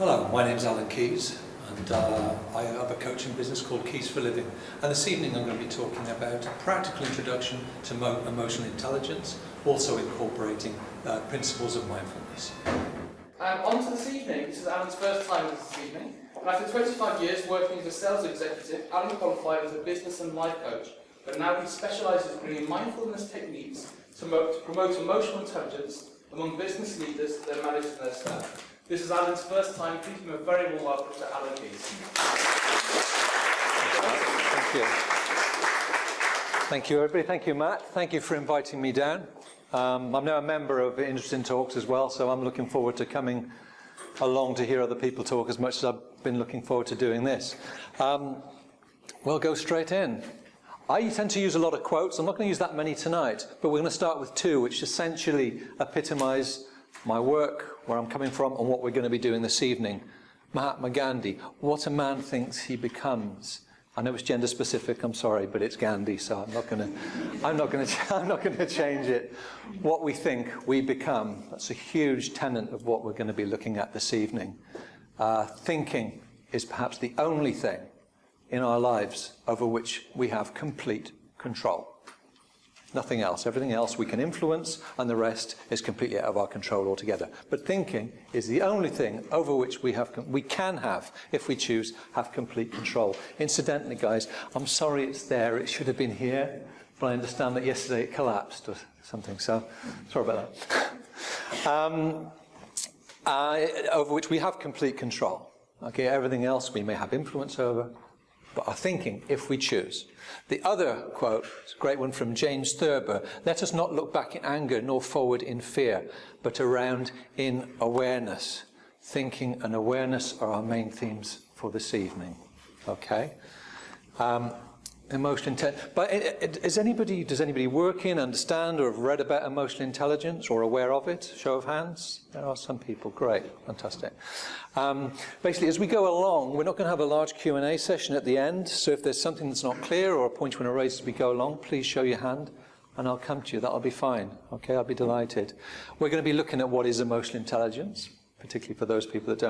Hello, my name's Alan Keyse, and I have a coaching business called Keyse for Living. And this evening I'm going to be talking about a practical introduction to emotional intelligence, also incorporating principles of mindfulness. On to this evening. This is Alan's first time this evening. And after 25 years working as a sales executive, Alan qualified as a business and life coach. But now he specialises in bringing mindfulness techniques to promote emotional intelligence among business leaders, their managers and their staff. This is Alan's first time. Please give him a very warm welcome to Alan Keyse. Thank you. Thank you, everybody. Thank you, Matt. Thank you for inviting me down. I'm now a member of Interesting Talks as well, so I'm looking forward to coming along to hear other people talk as much as I've been looking forward to doing this. We'll go straight in. I tend to use a lot of quotes. I'm not going to use that many tonight, but we're going to start with two, which essentially epitomise my work, where I'm coming from, and what we're going to be doing this evening. Mahatma Gandhi, what a man thinks he becomes. I know it's gender specific, I'm sorry, but it's Gandhi, so I'm not going to change it. What we think, we become. That's a huge tenet of what we're going to be looking at this evening. Thinking is perhaps the only thing in our lives over which we have complete control. Nothing else. Everything else we can influence, and the rest is completely out of our control altogether. But thinking is the only thing over which we can have, if we choose, have complete control. Incidentally, guys, I'm sorry it's there. It should have been here, but I understand that yesterday it collapsed or something. So sorry about that. Over which we have complete control. Okay, everything else we may have influence over, but our thinking, if we choose. The other quote, it's a great one from James Thurber: let us not look back in anger nor forward in fear, but around in awareness. Thinking and awareness are our main themes for this evening. Okay? Emotional intelligence. But does anybody work in, understand, or have read about emotional intelligence or aware of it? Show of hands? There are some people. Great. Fantastic. Basically, as we go along, we're not going to have a large Q&A session at the end. So if there's something that's not clear or a point you want to raise as we go along, please show your hand and I'll come to you. That'll be fine. Okay, I'll be delighted. We're going to be looking at what is emotional intelligence, particularly for those people that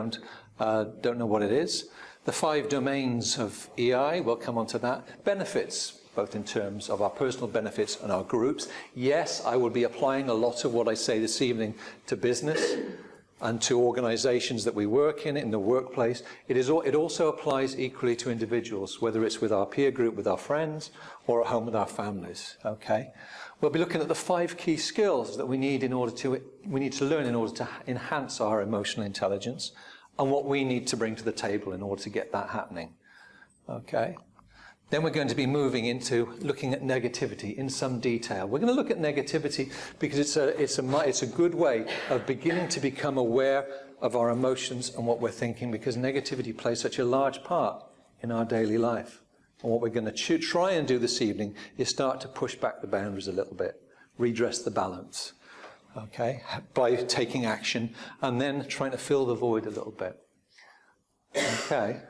don't know what it is. The 5 domains of EI, we'll come on to that. Benefits, both in terms of our personal benefits and our groups. Yes, I will be applying a lot of what I say this evening to business and to organisations that we work in the workplace. It also applies equally to individuals, whether it's with our peer group, with our friends, or at home with our families. Okay? We'll be looking at the 5 key skills that we need to learn in order to enhance our emotional intelligence, and what we need to bring to the table in order to get that happening. Okay? Then we're going to be moving into looking at negativity in some detail. We're going to look at negativity because it's a good way of beginning to become aware of our emotions and what we're thinking, because negativity plays such a large part in our daily life. And what we're going to try and do this evening is start to push back the boundaries a little bit, redress the balance. Okay, by taking action and then trying to fill the void a little bit. Okay,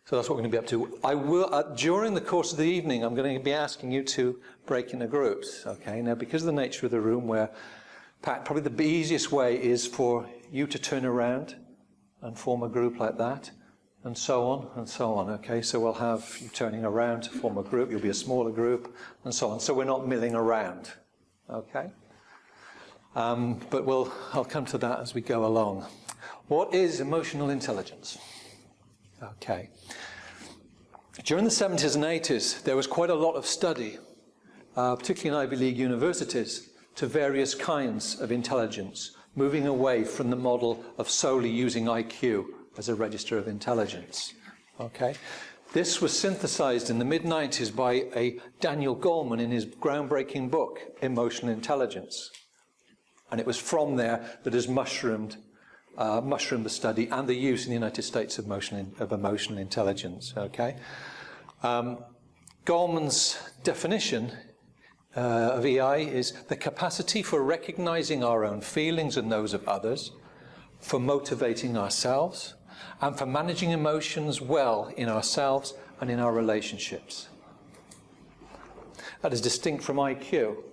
so that's what we're going to be up to. I will, during the course of the evening, I'm going to be asking you to break into groups. Okay, now because of the nature of the room, where probably the easiest way is for you to turn around and form a group like that, and so on and so on. Okay, so we'll have you turning around to form a group. You'll be a smaller group, and so on. So we're not milling around. Okay. But I'll come to that as we go along. What is emotional intelligence? Okay. During the 70s and 80s, there was quite a lot of study, particularly in Ivy League universities, to various kinds of intelligence, moving away from the model of solely using IQ as a register of intelligence. Okay. This was synthesized in the mid-90s by a Daniel Goleman in his groundbreaking book, Emotional Intelligence. And it was from there that has mushroomed the study and the use in the United States of emotional intelligence. Okay, Goleman's definition of EI is the capacity for recognizing our own feelings and those of others, for motivating ourselves, and for managing emotions well in ourselves and in our relationships. That is distinct from IQ.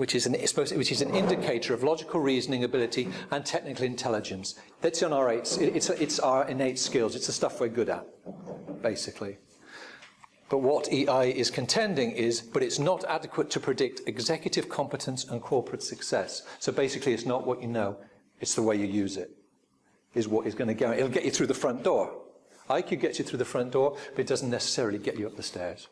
which is an indicator of logical reasoning ability and technical intelligence. That's on our it's our innate skills. It's the stuff we're good at, basically. But what EI is contending is, but it's not adequate to predict executive competence and corporate success. So basically, it's not what you know, it's the way you use it, is what is going to go. It'll get you through the front door. IQ gets you through the front door, but it doesn't necessarily get you up the stairs.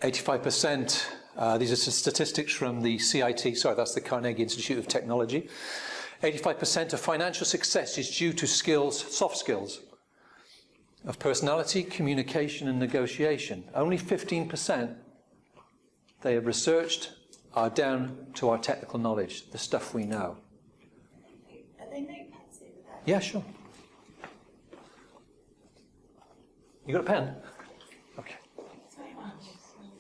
85%, these are statistics from the CIT, sorry, that's the Carnegie Institute of Technology. 85% of financial success is due to skills, soft skills, of personality, communication, and negotiation. Only 15%, they have researched, are down to our technical knowledge, the stuff we know. Are they notepads over there? Yeah, sure. You got a pen? Okay. Very much.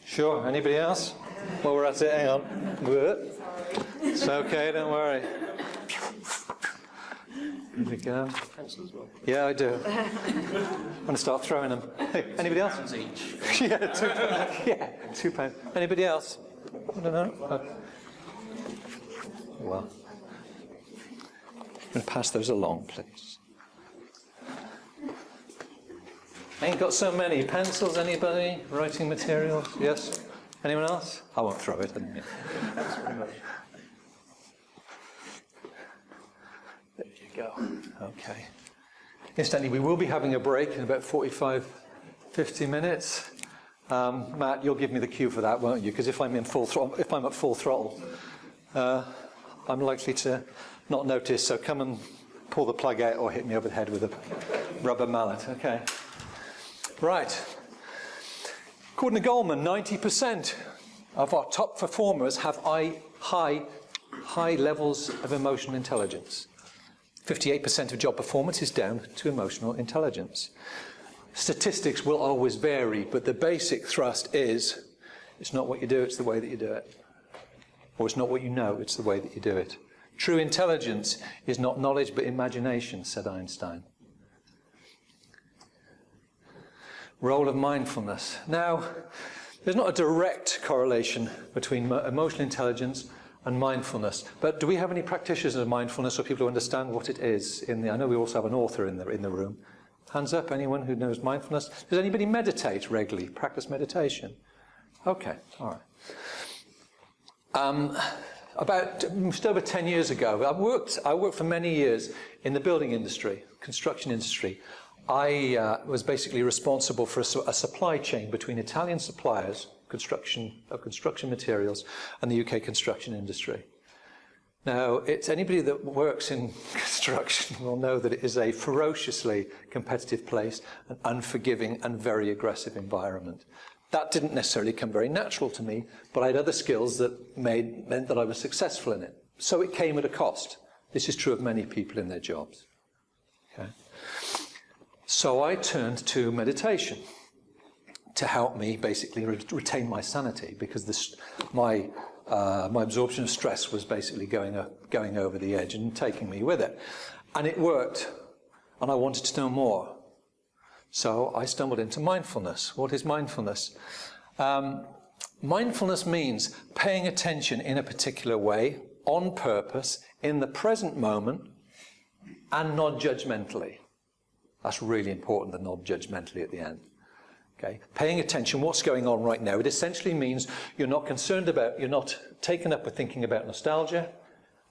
Sure. Anybody else? Well, we're at it. Hang on. Sorry. It's okay, don't worry. Here we go. Pencils as well. Yeah, I do. I'm going to start throwing them. Hey, anybody else? Pounds each. Yeah, £2. Anybody else? I don't know. Well, I'm going to pass those along, please. Ain't got so many. Pencils, anybody? Writing materials? Yes? Anyone else? I won't throw it. Thanks very much. There you go. Okay. Incidentally, we will be having a break in about 45, 50 minutes. Matt, you'll give me the cue for that, won't you? Because if I'm at full throttle, I'm likely to not notice. So come and pull the plug out or hit me over the head with a rubber mallet. Okay. Right. According to Goldman, 90% of our top performers have high levels of emotional intelligence. 58% of job performance is down to emotional intelligence. Statistics will always vary, but the basic thrust is, it's not what you do, it's the way that you do it. Or it's not what you know, it's the way that you do it. True intelligence is not knowledge but imagination, said Einstein. Role of mindfulness. Now, there's not a direct correlation between emotional intelligence and mindfulness, but do we have any practitioners of mindfulness or people who understand what it is? I know we also have an author in the room. Hands up, anyone who knows mindfulness? Does anybody meditate regularly, practice meditation? Okay, all right. About just over 10 years ago, I worked for many years in the building industry, construction industry. I was basically responsible for a supply chain between Italian suppliers of construction materials and the UK construction industry. Now, it's anybody that works in construction will know that it is a ferociously competitive place, an unforgiving and very aggressive environment. That didn't necessarily come very natural to me, but I had other skills that meant that I was successful in it. So it came at a cost. This is true of many people in their jobs. Okay. So I turned to meditation to help me basically retain my sanity, because my absorption of stress was basically going over the edge and taking me with it. And it worked, and I wanted to know more. So I stumbled into mindfulness. What is mindfulness? Mindfulness means paying attention in a particular way, on purpose, in the present moment, and non-judgmentally. That's really important, the non-judgmentally at the end. Okay? Paying attention, what's going on right now. It essentially means you're not taken up with thinking about nostalgia,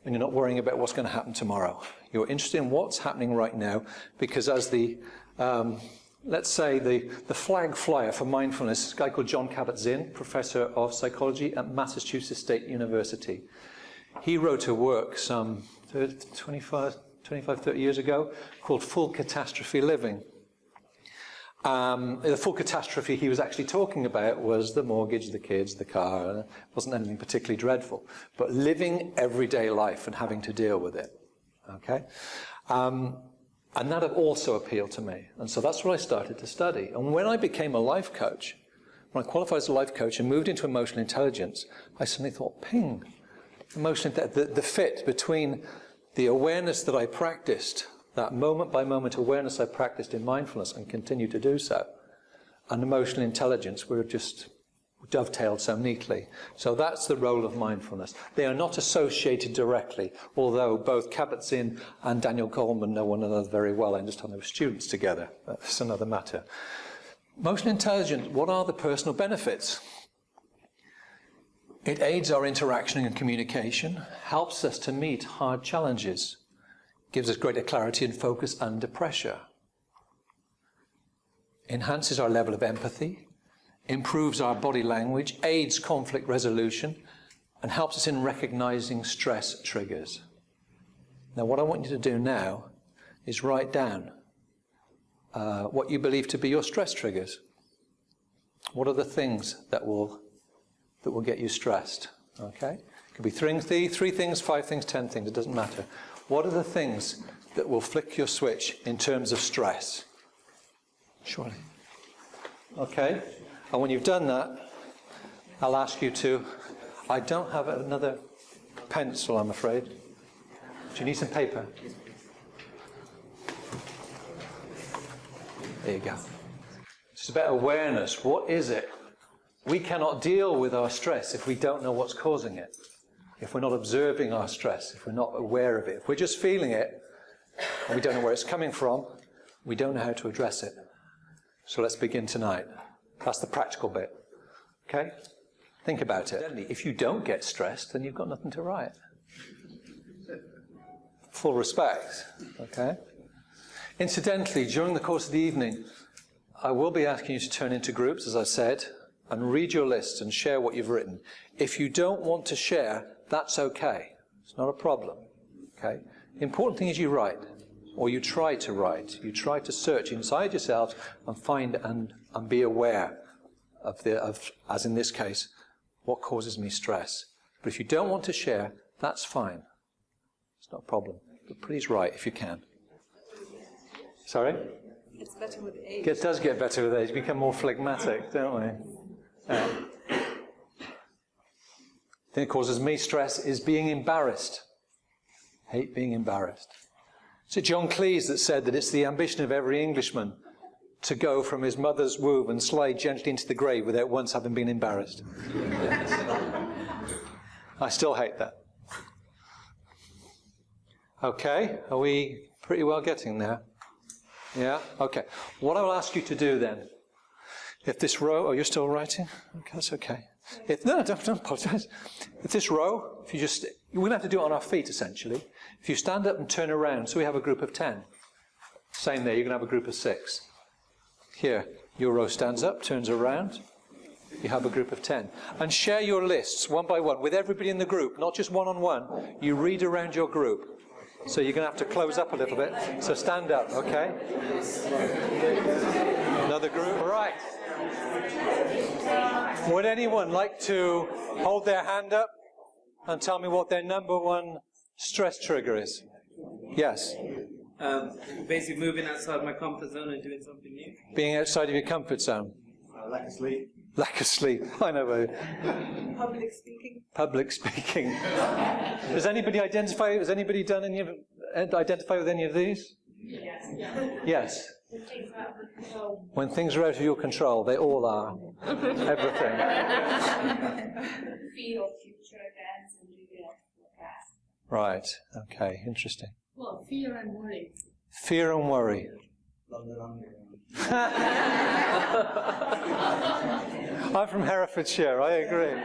and you're not worrying about what's going to happen tomorrow. You're interested in what's happening right now, because as let's say the flag flyer for mindfulness is a guy called John Kabat-Zinn, professor of psychology at Massachusetts State University. He wrote a work some 25, 30 years ago called Full Catastrophe Living. The full catastrophe he was actually talking about was the mortgage, the kids, the car. It wasn't anything particularly dreadful, but living everyday life and having to deal with it. Okay? And that also appealed to me. And so that's what I started to study. And when I became a life coach, when I qualified as a life coach and moved into emotional intelligence, I suddenly thought, ping, the fit between the awareness that I practiced, that moment-by-moment awareness I practiced in mindfulness and continue to do so, and emotional intelligence were just dovetailed so neatly. So that's the role of mindfulness. They are not associated directly, although both Kabat-Zinn and Daniel Goleman know one another very well. I understand they were students together. That's another matter. Emotional intelligence, what are the personal benefits? It aids our interaction and communication, helps us to meet hard challenges, gives us greater clarity and focus under pressure, enhances our level of empathy, improves our body language, aids conflict resolution, and helps us in recognizing stress triggers. Now, what I want you to do now is write down what you believe to be your stress triggers. What are the things that will get you stressed? Okay? It could be three things, 5 things, 10 things, it doesn't matter. What are the things that will flick your switch in terms of stress? Surely. Okay? And when you've done that, I'll ask you to... I don't have another pencil, I'm afraid. Do you need some paper? There you go. It's about awareness. What is it? We cannot deal with our stress if we don't know what's causing it. If we're not observing our stress, if we're not aware of it. If we're just feeling it, and we don't know where it's coming from, we don't know how to address it. So let's begin tonight. That's the practical bit. Okay? Think about it. If you don't get stressed, then you've got nothing to write. Full respect. Okay? Incidentally, during the course of the evening, I will be asking you to turn into groups, as I said, and read your list and share what you've written. If you don't want to share, that's okay. It's not a problem. Okay? The important thing is you write, or you try to write. You try to search inside yourself and find and be aware of, as in this case, what causes me stress. But if you don't want to share, that's fine. It's not a problem. But please write if you can. Sorry? It's better with age. It does get better with age. We become more phlegmatic, don't we? The thing that causes me stress is being embarrassed. Hate being embarrassed. Is it John Keyse that said that it's the ambition of every Englishman to go from his mother's womb and slide gently into the grave without once having been embarrassed? I still hate that. Okay, are we pretty well getting there? Yeah? Okay. What I will ask you to do then, if this row... Oh, you're still writing? Okay, that's okay. No, don't apologize. If this row, if you just... We're going to have to do it on our feet, essentially. If you stand up and turn around, so we have a group of 10. Same there, you're going to have a group of 6. Here, your row stands up, turns around. You have a group of 10. And share your lists, one by one, with everybody in the group, not just one-on-one. You read around your group. So you're going to have to close up a little bit. So stand up, okay? Another group. Right. Would anyone like to hold their hand up and tell me what their number one stress trigger is? Yes. Basically moving outside my comfort zone and doing something new. Being outside of your comfort zone. Lack of sleep. Lack of sleep. I know. Public speaking. Public speaking. Has anybody identify with any of these? Yes. Yes. When things are out of control. When things are out of your control, they all are. Everything. Fear of future events and doing it forecast. Right. Okay. Interesting. Well, fear and worry. Fear and worry. I'm from Hertfordshire. I agree.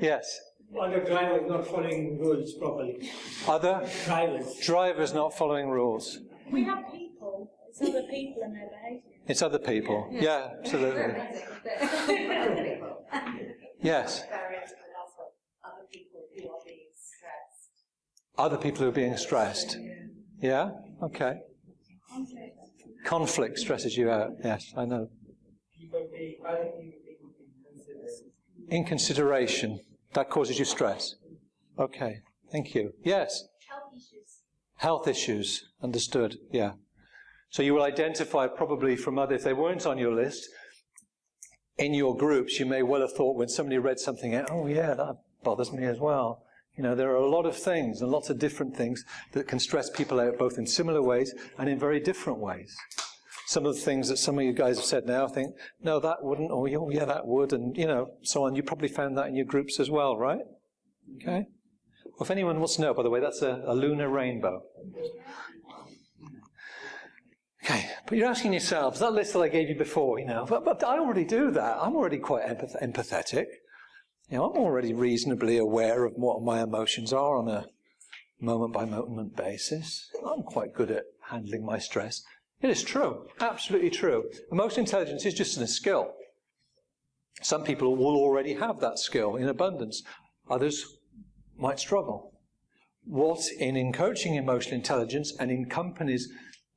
Yes. Other drivers not following rules properly. Other Drivers. drivers not following rules. We have people. It's other people and their behaviour. It's other people. Yeah, absolutely. Yes. Other people who are being stressed. Other people who are being stressed. Yeah? Okay. Conflict stresses you out. Yes, I know. Other people being Inconsideration. That causes you stress. Okay. Thank you. Yes? Health issues. Health issues. Understood. Yeah. So you will identify probably from other, if they weren't on your list, in your groups, you may well have thought when somebody read something out, oh yeah, that bothers me as well. You know, there are a lot of things and lots of different things that can stress people out both in similar ways and in very different ways. some of the things that some of you guys have said now, I think, no, that wouldn't, or oh, yeah, that would, and, so on. You probably found that in your groups as well, right? Okay. Well, if anyone wants to know, by the way, that's a lunar rainbow. Okay, but you're asking yourselves, that list that I gave you before, but I already do that. I'm already quite empathetic. I'm already reasonably aware of what my emotions are on a moment-by-moment basis. I'm quite good at handling my stress. It is true, absolutely true. Emotional intelligence is just a skill. Some people will already have that skill in abundance. Others might struggle. What in coaching emotional intelligence and in companies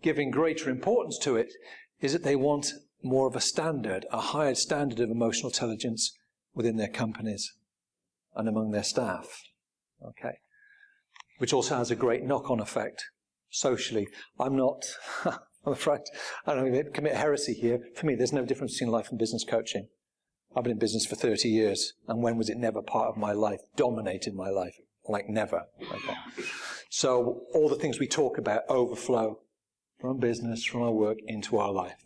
giving greater importance to it is that they want more of a standard, a higher standard of emotional intelligence within their companies and among their staff. Okay. Which also has a great knock-on effect socially. I'm afraid, I don't even commit heresy here. For me, there's no difference between life and business coaching. I've been in business for 30 years, and when was it never part of my life, dominated my life? Like never. Okay. So all the things we talk about overflow from business, from our work, into our life.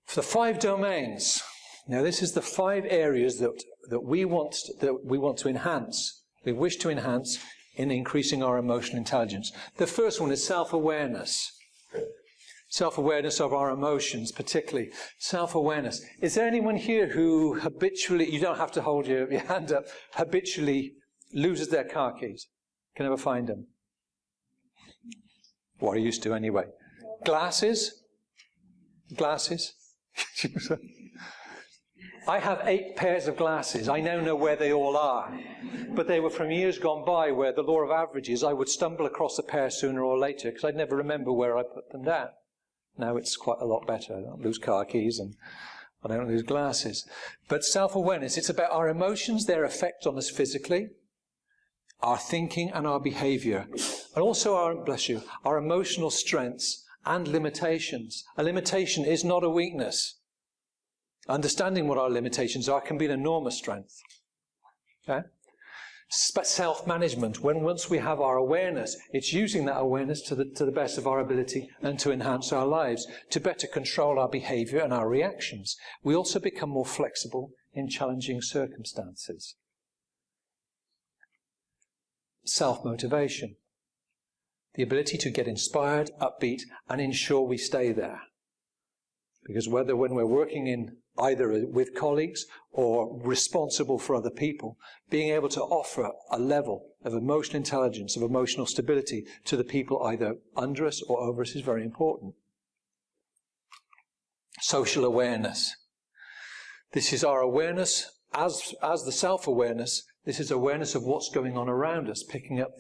For the 5 domains, now this is the 5 areas that we want to enhance, we wish to enhance in increasing our emotional intelligence. The first one is self-awareness. Self-awareness of our emotions, particularly. Self-awareness. Is there anyone here who habitually, you don't have to hold your hand up, habitually loses their car keys? Can never find them? What I used to anyway. Glasses? Glasses? I have 8 pairs of glasses. I now know where they all are. But they were from years gone by where the law of averages, I would stumble across a pair sooner or later because I'd never remember where I put them down. Now it's quite a lot better. I don't lose car keys and I don't lose glasses. But self-awareness, it's about our emotions, their effect on us physically, our thinking and our behavior, and also our emotional strengths and limitations. A limitation is not a weakness. Understanding what our limitations are can be an enormous strength. Okay? But self-management, once we have our awareness, it's using that awareness to the best of our ability and to enhance our lives, to better control our behavior and our reactions. We also become more flexible in challenging circumstances. Self-motivation, the ability to get inspired, upbeat, and ensure we stay there. Because when we're working in either with colleagues or responsible for other people, being able to offer a level of emotional intelligence, of emotional stability to the people either under us or over us is very important. Social awareness. This is our awareness as the self-awareness. This is awareness of what's going on around us, picking up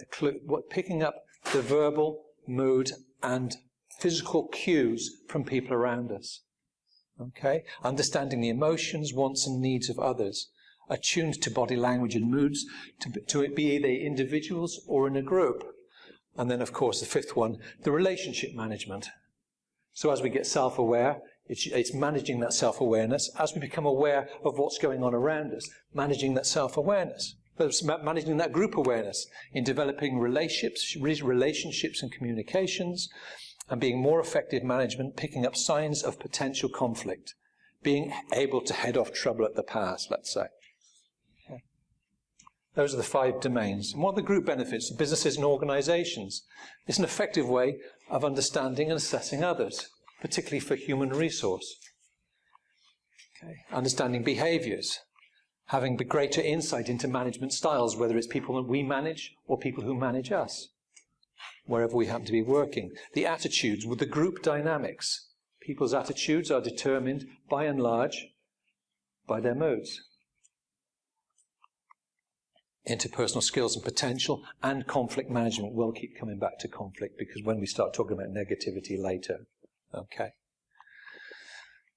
the verbal, mood, and physical cues from people around us. Okay? Understanding the emotions, wants, and needs of others. Attuned to body language and moods, to it be either individuals or in a group. And then, of course, the 5th one, the relationship management. So as we get self-aware, it's managing that self-awareness. As we become aware of what's going on around us, managing that self-awareness. Managing that group awareness in developing relationships and communications, and being more effective management, picking up signs of potential conflict, being able to head off trouble at the pass, let's say. Okay. Those are the 5 domains. And what are the group benefits of businesses and organizations? It's an effective way of understanding and assessing others, particularly for human resource. Okay. Understanding behaviors, having greater insight into management styles, whether it's people that we manage or people who manage us, wherever we happen to be working. The attitudes with the group dynamics. People's attitudes are determined, by and large, by their moods. Interpersonal skills and potential, and conflict management. We'll keep coming back to conflict, because when we start talking about negativity later. Okay.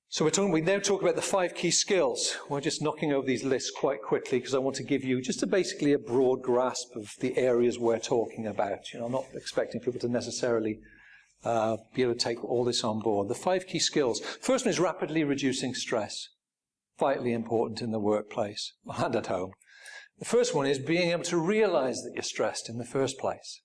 So we now talk about the 5 key skills. We're just knocking over these lists quite quickly because I want to give you just basically a broad grasp of the areas we're talking about. I'm not expecting people to necessarily be able to take all this on board. The 5 key skills. First one is rapidly reducing stress. Vitally important in the workplace and at home. The first one is being able to realize that you're stressed in the first place.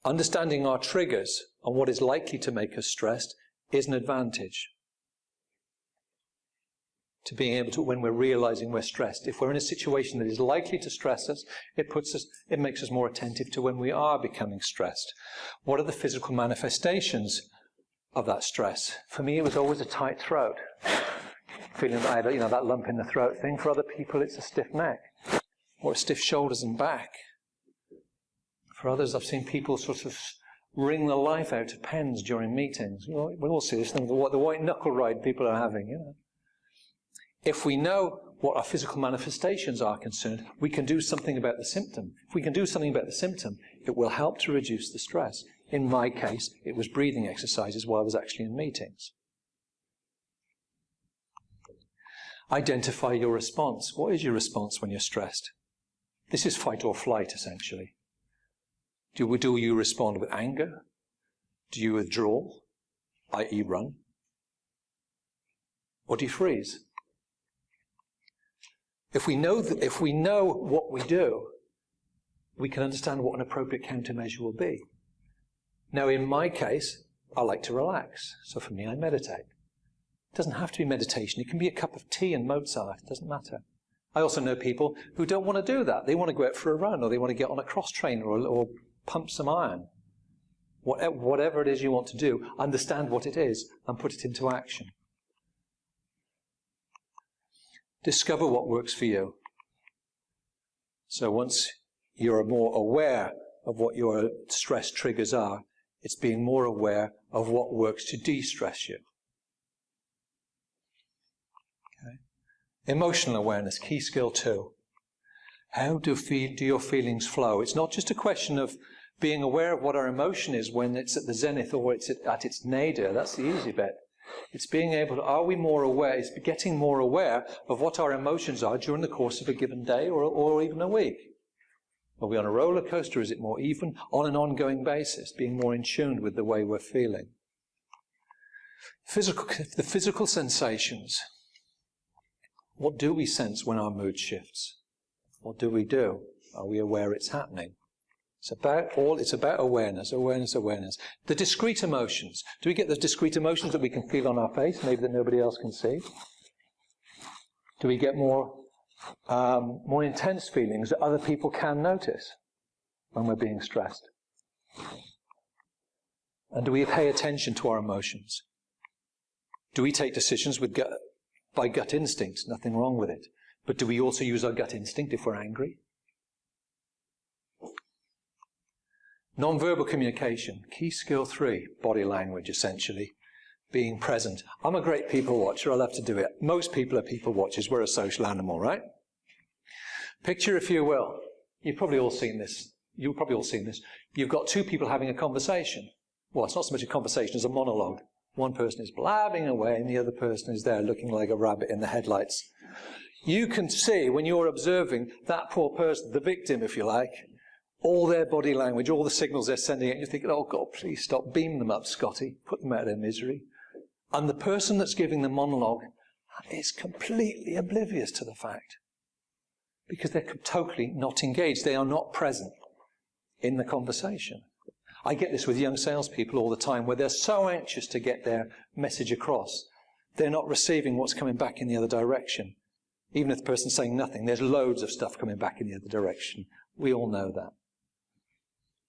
understanding our triggers and what is likely to make us stressed is an advantage to being able to, when we're realizing we're stressed. If we're in a situation that is likely to stress us, it makes us more attentive to when we are becoming stressed. What are the physical manifestations of that stress? For me, it was always a tight throat. Feeling that I had, that lump in the throat thing. For other people, it's a stiff neck or stiff shoulders and back. For others, I've seen people sort of wring the life out of pens during meetings. We all see this thing, the white knuckle ride people are having, If we know what our physical manifestations are concerned, we can do something about the symptom. If we can do something about the symptom, it will help to reduce the stress. In my case, it was breathing exercises while I was actually in meetings. Identify your response. What is your response when you're stressed? This is fight or flight, essentially. Do you respond with anger? Do you withdraw, i.e. run? Or do you freeze? If we know what we do, we can understand what an appropriate countermeasure will be. Now, in my case, I like to relax. So for me, I meditate. It doesn't have to be meditation. It can be a cup of tea and Mozart. It doesn't matter. I also know people who don't want to do that. They want to go out for a run, or they want to get on a cross trainer, or pump some iron. Whatever it is you want to do, understand what it is and put it into action. Discover what works for you. So once you're more aware of what your stress triggers are, it's being more aware of what works to de-stress you. Okay. Emotional awareness, key skill 2. How do your feelings flow? It's not just a question of being aware of what our emotion is when it's at the zenith or it's at its nadir. That's the easy bit. It's being able to, are we more aware, it's getting more aware of what our emotions are during the course of a given day or even a week. Are we on a roller coaster? Is it more even? On an ongoing basis, being more in tune with the way we're feeling. The physical sensations. What do we sense when our mood shifts? What do we do? Are we aware it's happening? It's about awareness, awareness, awareness. The discrete emotions. Do we get those discrete emotions that we can feel on our face, maybe that nobody else can see? Do we get more intense feelings that other people can notice when we're being stressed? And do we pay attention to our emotions? Do we take decisions by gut instinct? Nothing wrong with it. But do we also use our gut instinct if we're angry? Non-verbal communication, key skill 3, body language essentially, being present. I'm a great people watcher, I love to do it. Most people are people watchers, we're a social animal, right? Picture, if you will, you've probably all seen this. You've got two people having a conversation. Well, it's not so much a conversation as a monologue. One person is blabbing away and the other person is there looking like a rabbit in the headlights. You can see when you're observing that poor person, the victim if you like, all their body language, all the signals they're sending out, you're thinking, oh God, please stop, beam them up, Scotty, put them out of their misery. And the person that's giving the monologue is completely oblivious to the fact. Because they're totally not engaged. They are not present in the conversation. I get this with young salespeople all the time, where they're so anxious to get their message across, they're not receiving what's coming back in the other direction. Even if the person's saying nothing, there's loads of stuff coming back in the other direction. We all know that.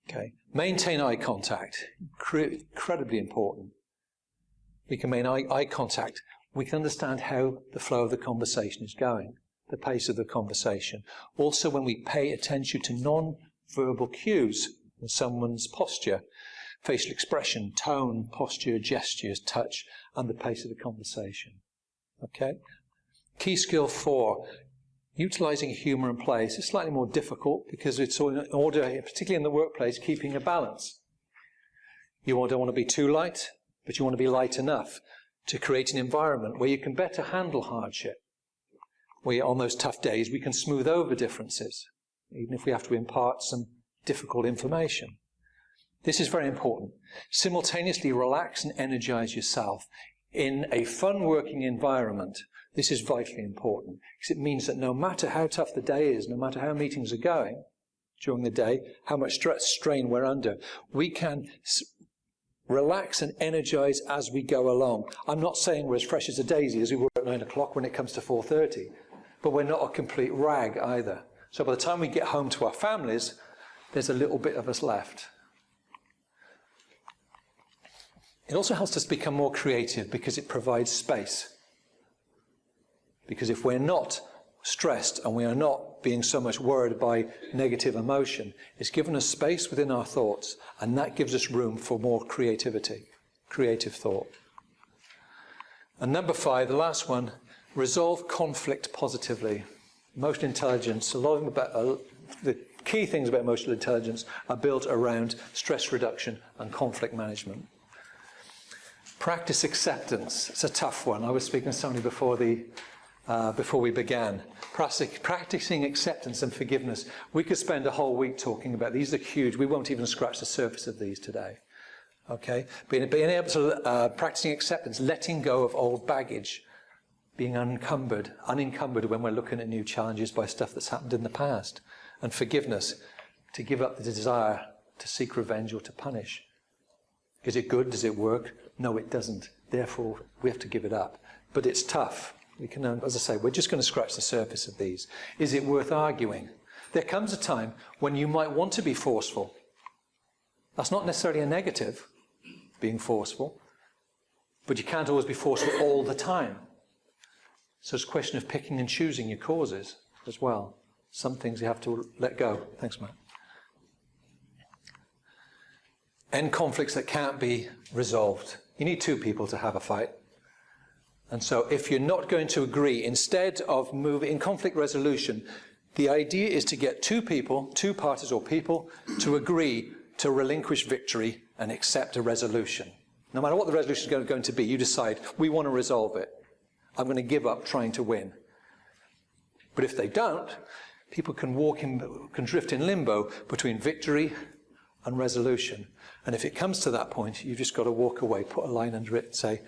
Okay. Maintain eye contact. Incredibly important. We can maintain eye contact. We can understand how the flow of the conversation is going, the pace of the conversation. Also, when we pay attention to non-verbal cues in someone's posture, facial expression, tone, posture, gestures, touch, and the pace of the conversation. Okay? Key skill 4. Utilizing humour and play. This is slightly more difficult because it's in order, particularly in the workplace, keeping a balance. You don't want to be too light, but you want to be light enough to create an environment where you can better handle hardship. Where on those tough days we can smooth over differences, even if we have to impart some difficult information. This is very important. Simultaneously relax and energize yourself in a fun working environment. This is vitally important because it means that no matter how tough the day is, no matter how meetings are going, during the day, how much stress, strain we're under. We can relax and energize as we go along. I'm not saying we're as fresh as a daisy as we were at 9 o'clock when it comes to 4:30, but we're not a complete rag either. So by the time we get home to our families, there's a little bit of us left. It also helps us become more creative because it provides space. Because if we're not stressed and we are not being so much worried by negative emotion, it's given us space within our thoughts, and that gives us room for more creativity, creative thought. And number 5, the last one, resolve conflict positively. Emotional intelligence, a lot of them about, the key things about emotional intelligence are built around stress reduction and conflict management. Practice acceptance. It's a tough one. I was speaking to somebody before we began. Practicing acceptance and forgiveness. We could spend a whole week talking about these. Are huge. We won't even scratch the surface of these today. Okay? Being able to, practicing acceptance, letting go of old baggage, being unencumbered when we're looking at new challenges by stuff that's happened in the past. And forgiveness, to give up the desire to seek revenge or to punish. Is it good? Does it work? No, it doesn't. Therefore, we have to give it up. But it's tough. We can, as I say, we're just going to scratch the surface of these. Is it worth arguing? There comes a time when you might want to be forceful. That's not necessarily a negative, being forceful. But you can't always be forceful all the time. So it's a question of picking and choosing your causes as well. Some things you have to let go. Thanks, Matt. End conflicts that can't be resolved. You need 2 people to have a fight. And so if you're not going to agree, instead of moving in conflict resolution, the idea is to get 2 people, 2 parties or people, to agree to relinquish victory and accept a resolution. No matter what the resolution is going to be, you decide, we want to resolve it. I'm going to give up trying to win. But if they don't, people can drift in limbo between victory and resolution. And if it comes to that point, you've just got to walk away, put a line under it and say,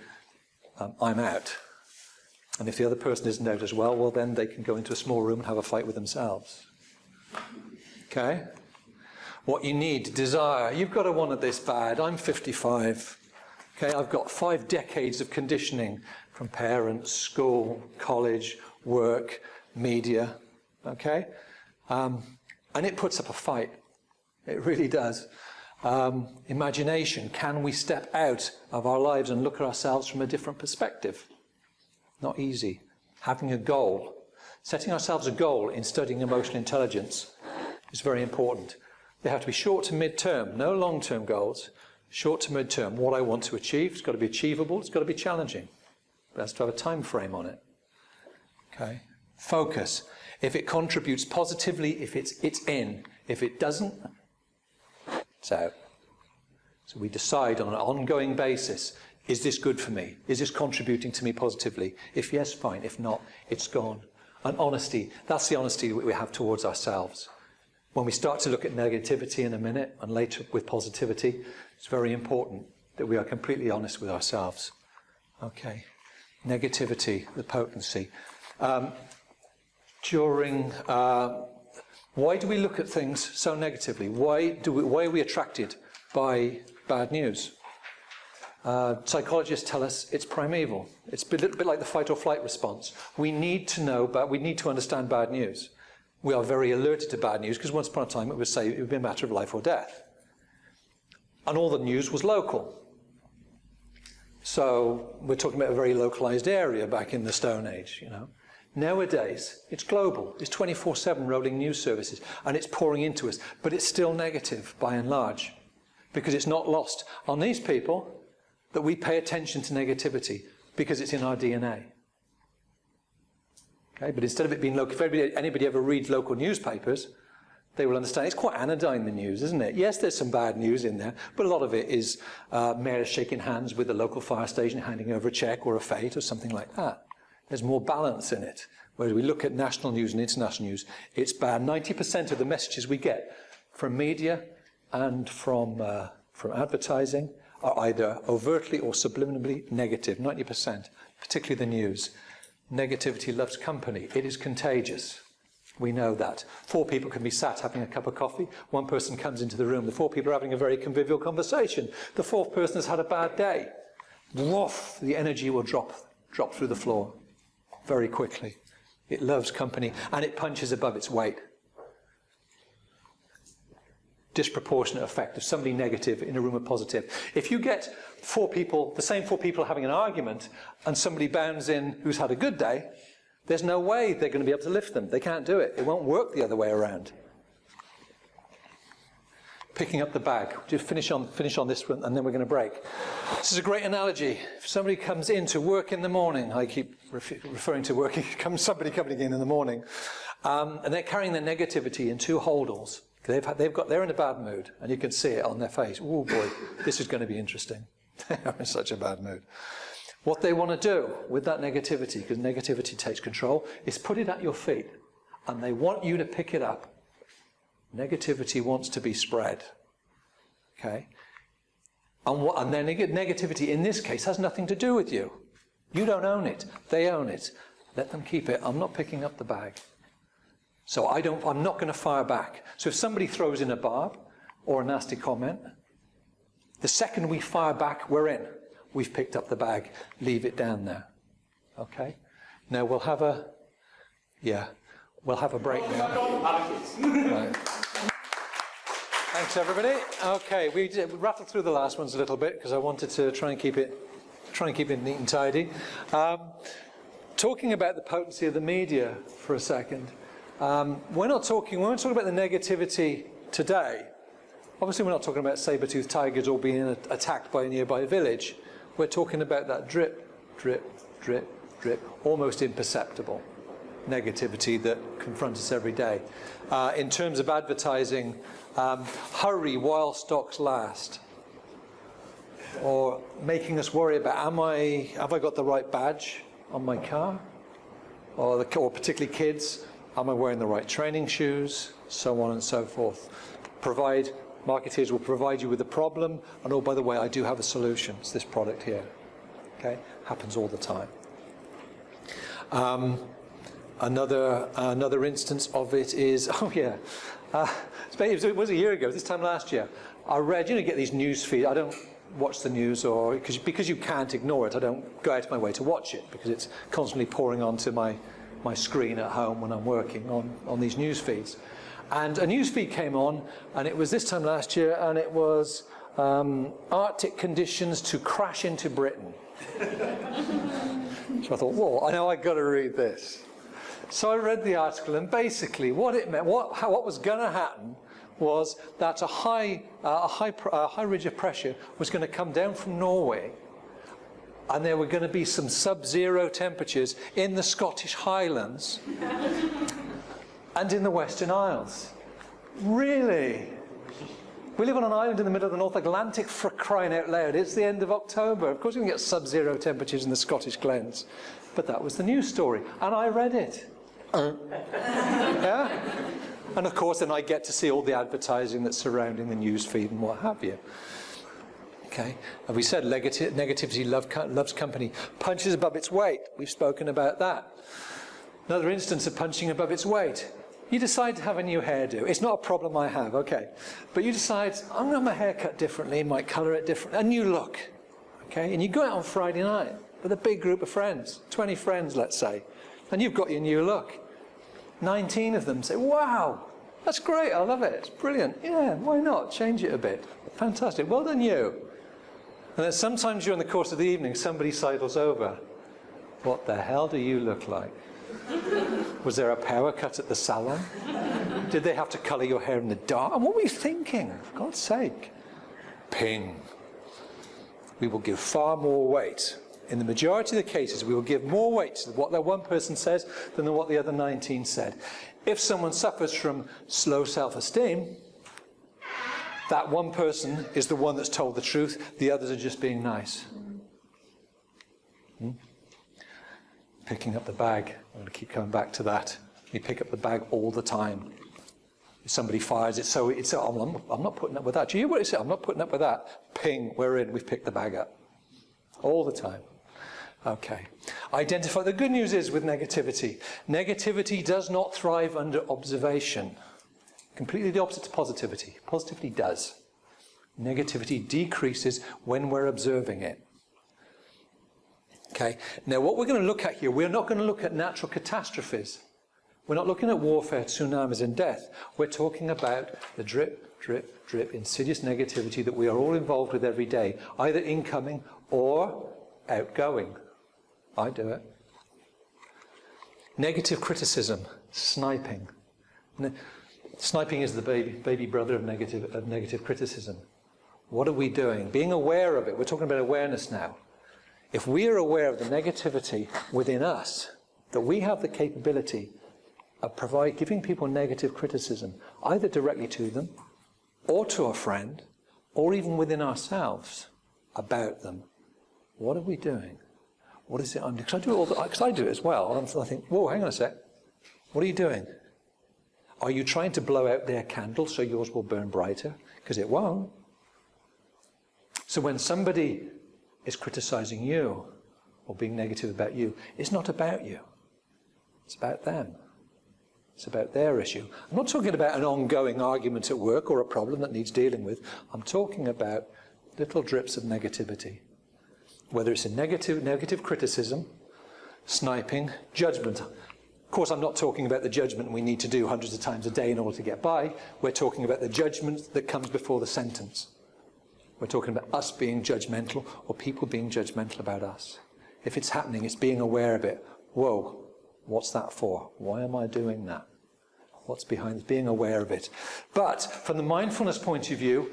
I'm out. And if the other person isn't out as well, then they can go into a small room and have a fight with themselves. Okay? What you need, desire. You've got to want it this bad. I'm 55. Okay, I've got 5 decades of conditioning from parents, school, college, work, media. Okay? And it puts up a fight. It really does. Imagination. Can we step out of our lives and look at ourselves from a different perspective? Not easy. Having a goal. Setting ourselves a goal in studying emotional intelligence is very important. They have to be short to mid-term, no long-term goals. Short to mid-term, what I want to achieve. It's got to be achievable. It's got to be challenging. It has to have a time frame on it. Okay. Focus. If it contributes positively, if it's in. If it doesn't, it's out. So we decide on an ongoing basis, is this good for me? Is this contributing to me positively? If yes, fine. If not, it's gone. And honesty, that's the honesty that we have towards ourselves. When we start to look at negativity in a minute, and later with positivity, it's very important that we are completely honest with ourselves. Okay. Negativity, the potency. Why do we look at things so negatively? Why are we attracted by bad news? Psychologists tell us it's primeval. It's a little bit like the fight or flight response. We need to understand bad news. We are very alerted to bad news because once upon a time it would be a matter of life or death. And all the news was local. So we're talking about a very localized area back in the Stone Age, you know. Nowadays, it's global. It's 24/7 rolling news services, and it's pouring into us. But it's still negative, by and large, because it's not lost on these people that we pay attention to negativity, because it's in our DNA. Okay, but instead of it being local, if anybody ever reads local newspapers, they will understand it's quite anodyne, the news, isn't it? Yes, there's some bad news in there, but a lot of it is mayors shaking hands with the local fire station, handing over a cheque or a fete or something like that. There's more balance in it. Whereas we look at national news and international news, it's bad. 90% of the messages we get from media and from advertising are either overtly or subliminally negative. 90%, particularly the news. Negativity loves company. It is contagious. We know that. 4 people can be sat having a cup of coffee. 1 person comes into the room. The 4 people are having a very convivial conversation. The 4th person has had a bad day. Woof, the energy will drop through the floor very quickly. It loves company, and it punches above its weight. Disproportionate effect of somebody negative in a room of positive. If you get 4 people, the same 4 people having an argument, and somebody bounds in who's had a good day, there's no way they're going to be able to lift them. They can't do it. It won't work the other way around. Picking up the bag. Just finish on this one, and then we're going to break. This is a great analogy. If somebody comes in to work in the morning, I keep referring to working, somebody coming in the morning, and they're carrying their negativity in 2 holdalls. They're in a bad mood, and you can see it on their face. Oh boy, this is going to be interesting. They're in such a bad mood. What they want to do with that negativity, because negativity takes control, is put it at your feet, and they want you to pick it up. Negativity wants to be spread. Okay? And their negativity in this case has nothing to do with you. You don't own it. They own it. Let them keep it. I'm not picking up the bag. So I'm not going to fire back. So if somebody throws in a barb or a nasty comment, the second we fire back, we're in. We've picked up the bag. Leave it down there. Okay? Now we'll have a break now. Right. Thanks everybody. Okay, we rattled through the last ones a little bit because I wanted to try and keep it neat and tidy. Talking about the potency of the media for a second. We're not talking about the negativity today. Obviously, we're not talking about saber-toothed tigers or being attacked by a nearby village. We're talking about that drip, drip, drip, drip, almost imperceptible negativity that confronts us every day. In terms of advertising, hurry while stocks last. Or making us worry about, have I got the right badge on my car? Or particularly kids, am I wearing the right training shoes? So on and so forth. Marketeers will provide you with a problem, and oh, by the way, I do have a solution. It's this product here. Okay? Happens all the time. Another instance of it is, it was a year ago, this time last year, I read, you get these news feeds. I don't watch the news, or because you can't ignore it, I don't go out of my way to watch it, because it's constantly pouring onto my screen at home when I'm working on these news feeds. And a news feed came on, and it was this time last year, and it was Arctic conditions to crash into Britain. So I thought, whoa, I know I've got to read this. So I read the article, and basically what it meant, what was going to happen was that a high ridge of pressure was going to come down from Norway, and there were going to be some sub-zero temperatures in the Scottish Highlands and in the Western Isles. Really? We live on an island in the middle of the North Atlantic, for crying out loud. It's the end of October. Of course we can get sub-zero temperatures in the Scottish Glens. But that was the news story, and I read it. Yeah? And of course then I get to see all the advertising that's surrounding the news feed and what have you. Okay? And we said negativity loves company. Punches above its weight. We've spoken about that. Another instance of punching above its weight. You decide to have a new hairdo. It's not a problem I have, okay. But you decide, I'm going to have my hair cut differently, might colour it differently, a new look. Okay? And you go out on Friday night with a big group of friends, 20 friends, let's say, and you've got your new look. 19 of them say, wow, that's great, I love it, it's brilliant. Yeah, why not? Change it a bit. Fantastic, well done you. And then sometimes during the course of the evening, somebody sidles over. What the hell do you look like? Was there a power cut at the salon? Did they have to colour your hair in the dark? And what were you thinking, for God's sake? Ping. We will give far more weight. In the majority of the cases, we will give more weight to what that one person says than what the other 19 said. If someone suffers from low self-esteem, that one person is the one that's told the truth, the others are just being nice. Picking up the bag. I'm going to keep coming back to that. You pick up the bag all the time. If somebody fires it, I'm not putting up with that. Do you hear what it said? I'm not putting up with that. Ping, we're in, we've picked the bag up. All the time. Okay. Identify. The good news is with negativity. Negativity does not thrive under observation. Completely the opposite to positivity. Positivity does. Negativity decreases when we're observing it. Okay. Now what we're going to look at here, we're not going to look at natural catastrophes. We're not looking at warfare, tsunamis and death. We're talking about the drip, drip, drip, insidious negativity that we are all involved with every day, either incoming or outgoing. I do it. Negative criticism, sniping. Sniping is the baby brother of negative criticism. What are we doing? Being aware of it. We're talking about awareness now. If we are aware of the negativity within us, that we have the capability of giving people negative criticism, either directly to them, or to a friend, or even within ourselves, about them. What are we doing? What is it? Because I do it as well. I think, whoa, hang on a sec. What are you doing? Are you trying to blow out their candle so yours will burn brighter? Because it won't. So when somebody is criticizing you or being negative about you, it's not about you. It's about them. It's about their issue. I'm not talking about an ongoing argument at work or a problem that needs dealing with. I'm talking about little drips of negativity. Whether it's a negative criticism, sniping, judgment. Of course, I'm not talking about the judgment we need to do hundreds of times a day in order to get by. We're talking about the judgment that comes before the sentence. We're talking about us being judgmental or people being judgmental about us. If it's happening, it's being aware of it. Whoa, what's that for? Why am I doing that? What's behind it? Being aware of it. But from the mindfulness point of view,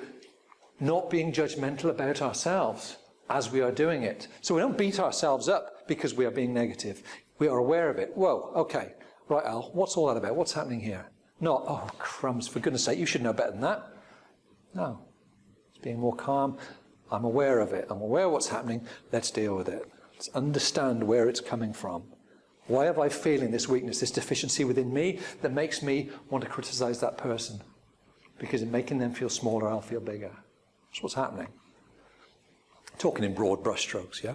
not being judgmental about ourselves as we are doing it. So we don't beat ourselves up because we are being negative. We are aware of it. Whoa, okay. Right, Al, what's all that about? What's happening here? Not, oh, crumbs, for goodness sake, you should know better than that. No. It's being more calm. I'm aware of it. I'm aware of what's happening. Let's deal with it. Let's understand where it's coming from. Why have I feeling this weakness, this deficiency within me that makes me want to criticize that person? Because in making them feel smaller, I'll feel bigger. That's what's happening. Talking in broad brushstrokes, yeah?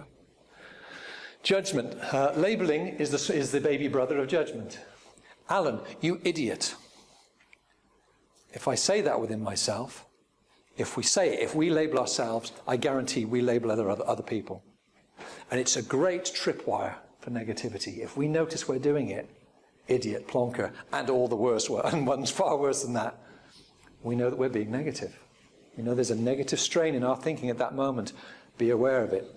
Judgment. Labeling is the baby brother of judgment. Alan, you idiot. If I say that within myself, if we label ourselves, I guarantee we label other people. And it's a great tripwire for negativity. If we notice we're doing it, idiot, plonker, and all the worst, and one's far worse than that, we know that we're being negative. We know there's a negative strain in our thinking at that moment. Be aware of it.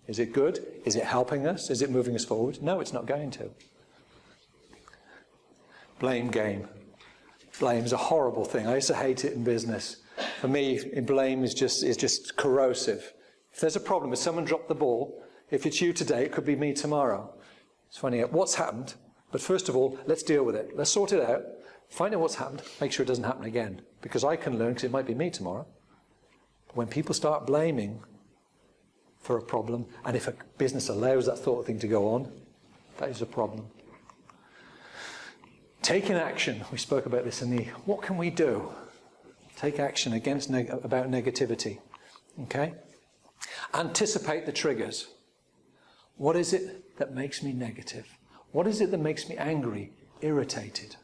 Is it good? Is it helping us? Is it moving us forward? No, it's not going to. Blame game. Blame is a horrible thing. I used to hate it in business. For me, blame is just corrosive. If there's a problem, if someone dropped the ball, if it's you today, it could be me tomorrow. It's funny, what's happened? But first of all, let's deal with it. Let's sort it out. Find out what's happened. Make sure it doesn't happen again. Because I can learn, because it might be me tomorrow. When people start blaming for a problem, and if a business allows that sort of thing to go on, that is a problem. Taking action. We spoke about this in the, what can we do? Take action about negativity. Okay? Anticipate the triggers. What is it that makes me negative? What is it that makes me angry, irritated,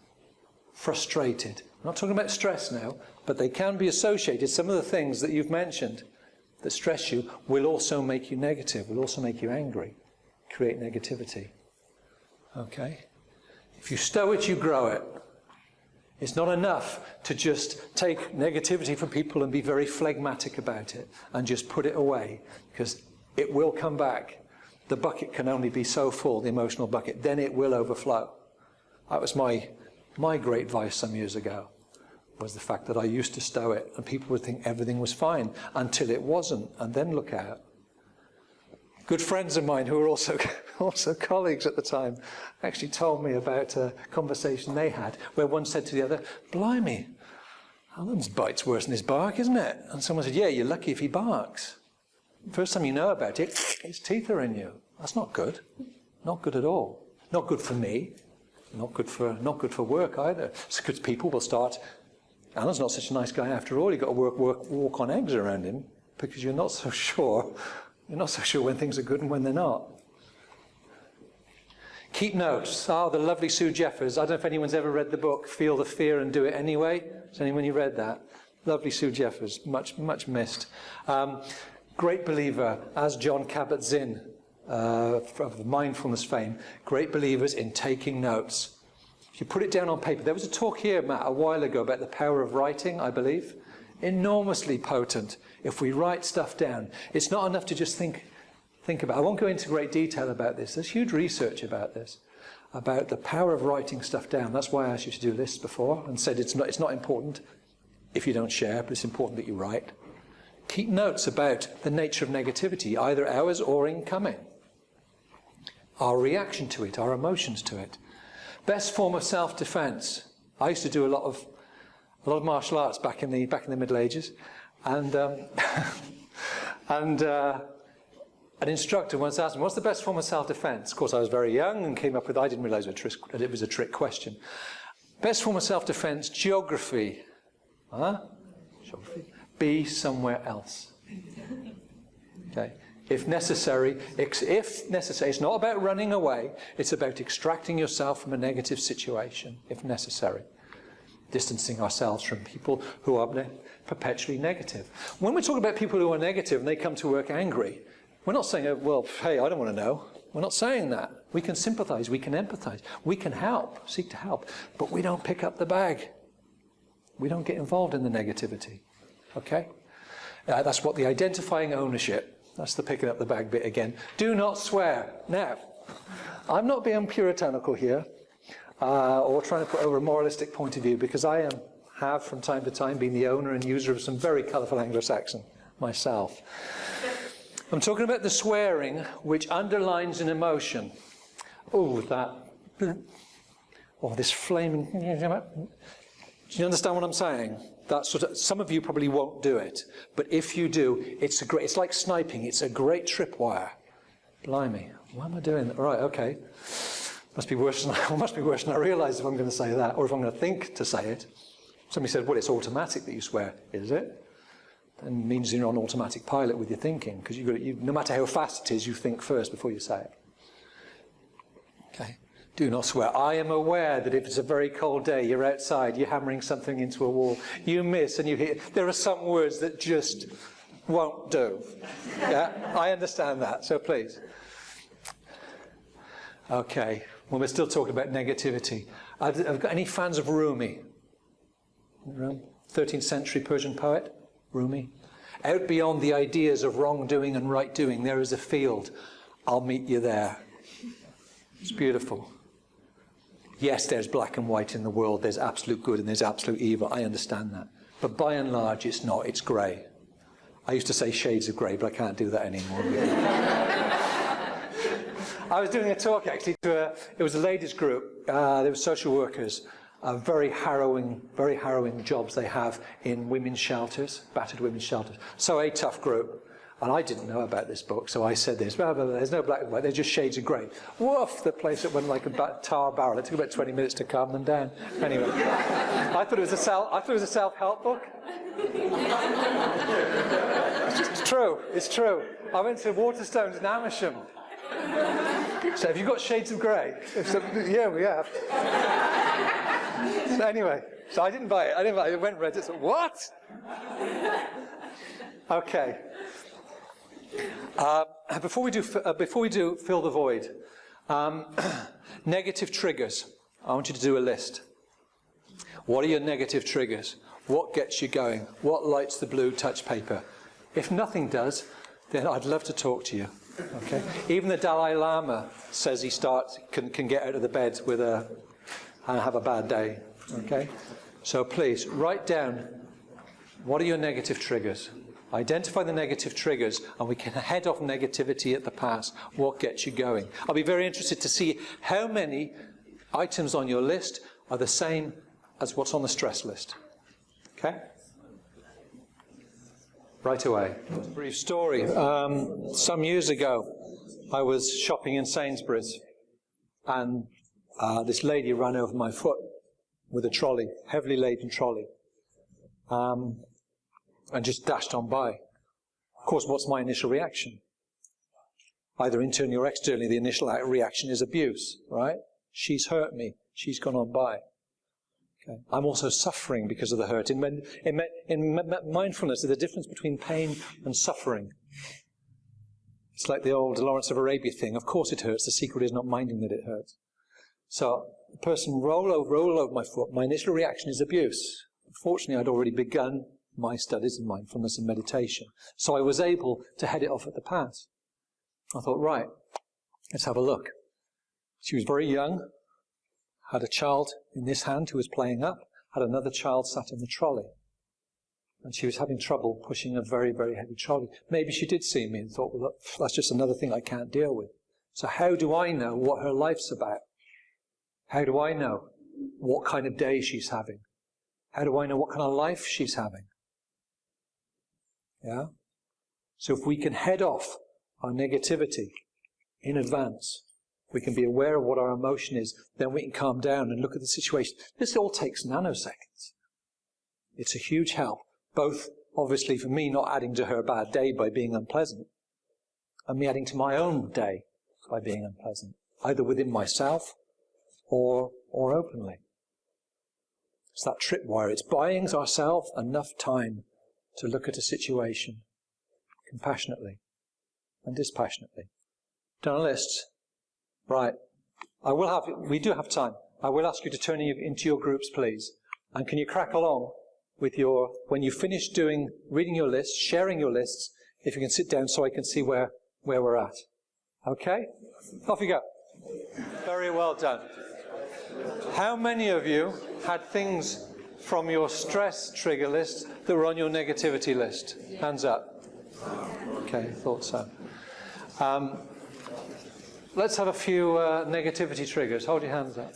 frustrated? I'm not talking about stress now, but they can be associated. Some of the things that you've mentioned that stress you will also make you negative, will also make you angry, create negativity. Okay? If you stow it, you grow it. It's not enough to just take negativity from people and be very phlegmatic about it and just put it away, because it will come back. The bucket can only be so full, the emotional bucket, then it will overflow. That was my great vice some years ago, was the fact that I used to stow it and people would think everything was fine until it wasn't, and then look out. Good friends of mine who were also colleagues at the time actually told me about a conversation they had where one said to the other, blimey, Alan's bite's worse than his bark, isn't it? And someone said, yeah, you're lucky if he barks. First time you know about it, his teeth are in you. That's not good. Not good at all. Not good for me. Not good for work either. Because people will start, Alan's not such a nice guy after all. You've got to walk on eggs around him because you're not so sure You're not so sure when things are good and when they're not. Keep notes. The lovely Sue Jeffers. I don't know if anyone's ever read the book, Feel the Fear and Do It Anyway. Has anyone you read that? Lovely Sue Jeffers, much missed. Great believer, as John Kabat-Zinn, of mindfulness fame, great believers in taking notes. If you put it down on paper, there was a talk here, Matt, a while ago about the power of writing, I believe. Enormously potent if we write stuff down. It's not enough to just think about it. I won't go into great detail about this. There's huge research about this, about the power of writing stuff down. That's why I asked you to do lists before and said it's not important if you don't share, but it's important that you write. Keep notes about the nature of negativity, either ours or incoming. Our reaction to it, our emotions to it. Best form of self-defense. I used to do a lot of martial arts back in the Middle Ages, and an instructor once asked me, "What's the best form of self-defense?" Of course, I was very young and came up with. I didn't realise it was a trick question. Best form of self-defense: geography. Geography. Be somewhere else. Okay. If necessary, it's not about running away. It's about extracting yourself from a negative situation, if necessary. Distancing ourselves from people who are perpetually negative. When we talk about people who are negative and they come to work angry, we're not saying, well, hey, I don't want to know. We're not saying that. We can sympathize, we can empathize, we can help, seek to help, but we don't pick up the bag. We don't get involved in the negativity. Okay? That's what the identifying ownership. That's the picking up the bag bit again. Do not swear. Now, I'm not being puritanical here, or trying to put over a moralistic point of view, because I have from time to time been the owner and user of some very colourful Anglo-Saxon myself. I'm talking about the swearing which underlines an emotion. This flaming... Do you understand what I'm saying? That some of you probably won't do it, but if you do, it's like sniping. It's a great tripwire. Blimey, why am I doing that? Right, okay. Must be worse than I realise if I'm going to say that, or if I'm going to think to say it. Somebody said, well, it's automatic that you swear. Is it? Then it means you're on automatic pilot with your thinking, because no matter how fast it is, you think first before you say it. Okay. Do not swear. I am aware that if it's a very cold day, you're outside, you're hammering something into a wall, you miss and you hit. There are some words that just won't do. Yeah, I understand that, so please. Okay, well, we're still talking about negativity. I've got any fans of Rumi? 13th century Persian poet, Rumi. Out beyond the ideas of wrongdoing and right doing, there is a field. I'll meet you there. It's beautiful. Yes, there's black and white in the world. There's absolute good and there's absolute evil. I understand that. But by and large, it's not. It's grey. I used to say shades of grey, but I can't do that anymore. I was doing a talk, actually, it was a ladies' group. They were social workers. Very harrowing jobs they have in women's shelters, battered women's shelters. So a tough group. And I didn't know about this book, so I said this. There's no black and white, there's just shades of grey. Woof, the place that went like a tar barrel. It took about 20 minutes to calm them down. Anyway, I thought it was a self-help book. It's true, it's true. I went to Waterstones in Amersham. So have you got shades of grey? Yeah, we have. So anyway, so I didn't buy it. I went and read it. So, what? Okay. Before we do fill the void, negative triggers. I want you to do a list. What are your negative triggers? What gets you going? What lights the blue touch paper? If nothing does, then I'd love to talk to you. Okay. Even the Dalai Lama says he can get out of the bed and have a bad day. Okay. So please write down, what are your negative triggers? Identify the negative triggers, and we can head off negativity at the pass. What gets you going? I'll be very interested to see how many items on your list are the same as what's on the stress list. Okay? Right away. Brief story. Some years ago, I was shopping in Sainsbury's, and this lady ran over my foot with a trolley, heavily laden trolley. And just dashed on by. Of course, what's my initial reaction? either internally or externally, the initial reaction is abuse, right? She's hurt me. She's gone on by. Okay. I'm also suffering because of the hurt. In mindfulness, there's a difference between pain and suffering. It's like the old Lawrence of Arabia thing. Of course it hurts. The secret is not minding that it hurts. So the person roll over my foot. My initial reaction is abuse. Fortunately, I'd already begun my studies in mindfulness and meditation. So I was able to head it off at the pass. I thought, right, let's have a look. She was very young, had a child in this hand who was playing up, had another child sat in the trolley. And she was having trouble pushing a very, very heavy trolley. Maybe she did see me and thought, well, look, that's just another thing I can't deal with. So how do I know what her life's about? How do I know what kind of day she's having? How do I know what kind of life she's having? Yeah? So if we can head off our negativity in advance, we can be aware of what our emotion is, then we can calm down and look at the situation. This all takes nanoseconds. It's a huge help, both obviously for me not adding to her bad day by being unpleasant, and me adding to my own day by being unpleasant, either within myself or openly. It's that tripwire. It's buying ourselves enough time to look at a situation compassionately and dispassionately. Done a list? Right. We do have time. I will ask you to turn into your groups, please. And can you crack along with when you finish reading your list, sharing your lists, if you can sit down so I can see where we're at. Okay? Off you go. Very well done. How many of you had things from your stress trigger list that were on your negativity list? Hands up. Okay, thought so. Let's have a few negativity triggers. Hold your hands up.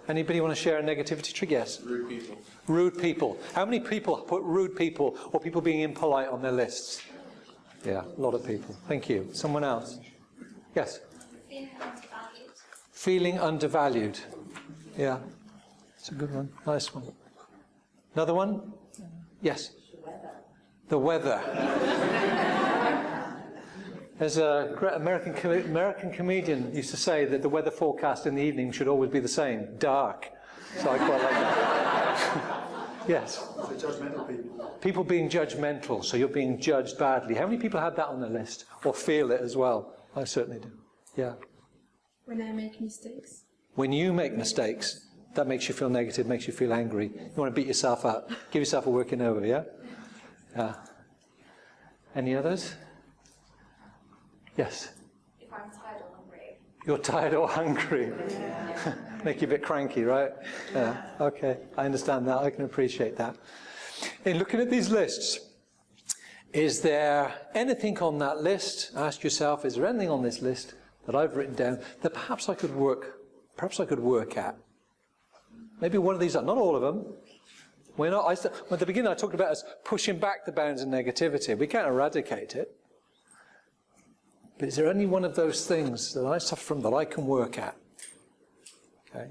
Anybody want to share a negativity trigger? Yes. Rude people. Rude people. How many people put rude people or people being impolite on their lists? Yeah, a lot of people. Thank you. Someone else? Yes. Feeling undervalued. Feeling undervalued. Yeah. It's a good one. Nice one. Another one? Yes. The weather. There's a great American comedian used to say that the weather forecast in the evening should always be the same, dark. So I quite like that. Yes. So judgmental people. People being judgmental, so you're being judged badly. How many people had that on their list, or feel it as well? I certainly do. Yeah. When I make mistakes. When you make mistakes, that makes you feel negative, makes you feel angry. You want to beat yourself up. Give yourself a working over, yeah? Yeah. Any others? Yes. If I'm tired or hungry. You're tired or hungry. Make you a bit cranky, right? Yeah. Okay. I understand that. I can appreciate that. In looking at these lists, is there anything on that list? Ask yourself, is there anything on this list that I've written down that perhaps I could work at? Maybe one of these, not all of them. At the beginning I talked about us pushing back the bounds of negativity. We can't eradicate it. But is there any one of those things that I suffer from that I can work at? Okay.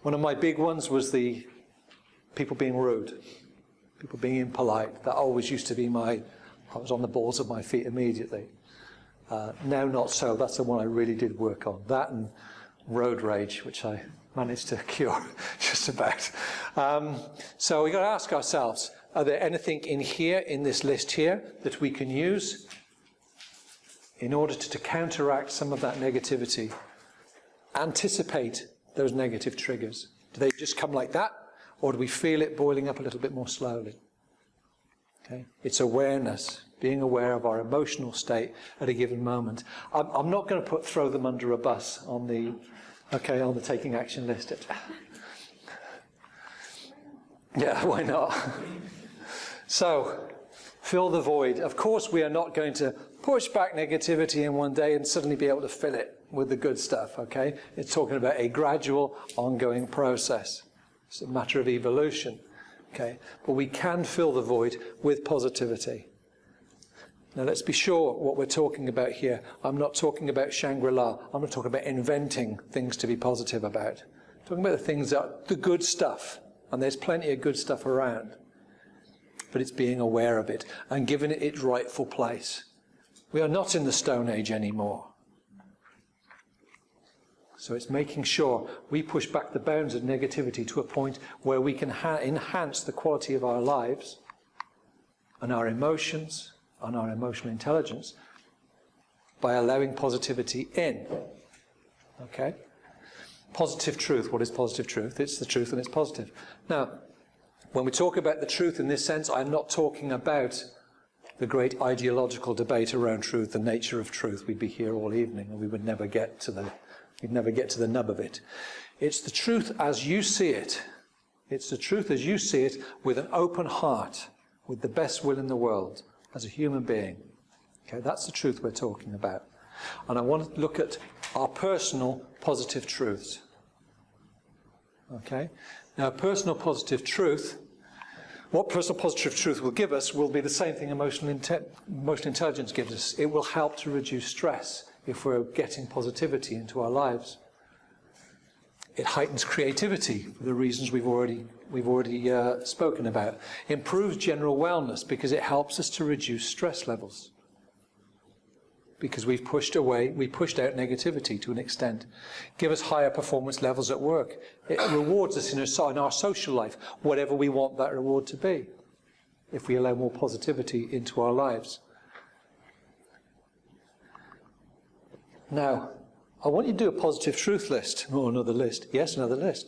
One of my big ones was the people being rude, people being impolite. That always used to be I was on the balls of my feet immediately. Now not so. That's the one I really did work on. That and road rage, which I managed to cure just about. So we've got to ask ourselves, are there anything in here, in this list here, that we can use in order to counteract some of that negativity? Anticipate those negative triggers. Do they just come like that? Or do we feel it boiling up a little bit more slowly? Okay. It's awareness, being aware of our emotional state at a given moment. I'm not going to throw them under a bus on the taking action list. Yeah, why not? So, fill the void. Of course, we are not going to push back negativity in one day and suddenly be able to fill it with the good stuff, okay? It's talking about a gradual, ongoing process. It's a matter of evolution, okay? But we can fill the void with positivity. Now, let's be sure what we're talking about here. I'm not talking about Shangri-La. I'm not talking about inventing things to be positive about. I'm talking about the things that the good stuff, and there's plenty of good stuff around. But it's being aware of it and giving it its rightful place. We are not in the Stone Age anymore. So it's making sure we push back the bounds of negativity to a point where we can enhance the quality of our lives and our emotions and our emotional intelligence by allowing positivity in. Okay? Positive truth. What is positive truth? It's the truth and it's positive. Now, when we talk about the truth in this sense, I'm not talking about the great ideological debate around truth, the nature of truth. We'd be here all evening and we would never get to the nub of it. It's the truth as you see it. It's the truth as you see it, with an open heart, with the best will in the world, as a human being. Okay, that's the truth we're talking about. And I want to look at our personal positive truths. Okay? Now, personal positive truth, what personal positive truth will give us will be the same thing emotional intelligence gives us. It will help to reduce stress if we're getting positivity into our lives. It heightens creativity for the reasons we've already spoken about. Improves general wellness because it helps us to reduce stress levels. Because we pushed out negativity to an extent. Give us higher performance levels at work. It rewards us in our social life, whatever we want that reward to be, if we allow more positivity into our lives. Now, I want you to do a positive truth list. Oh, another list. Yes, another list.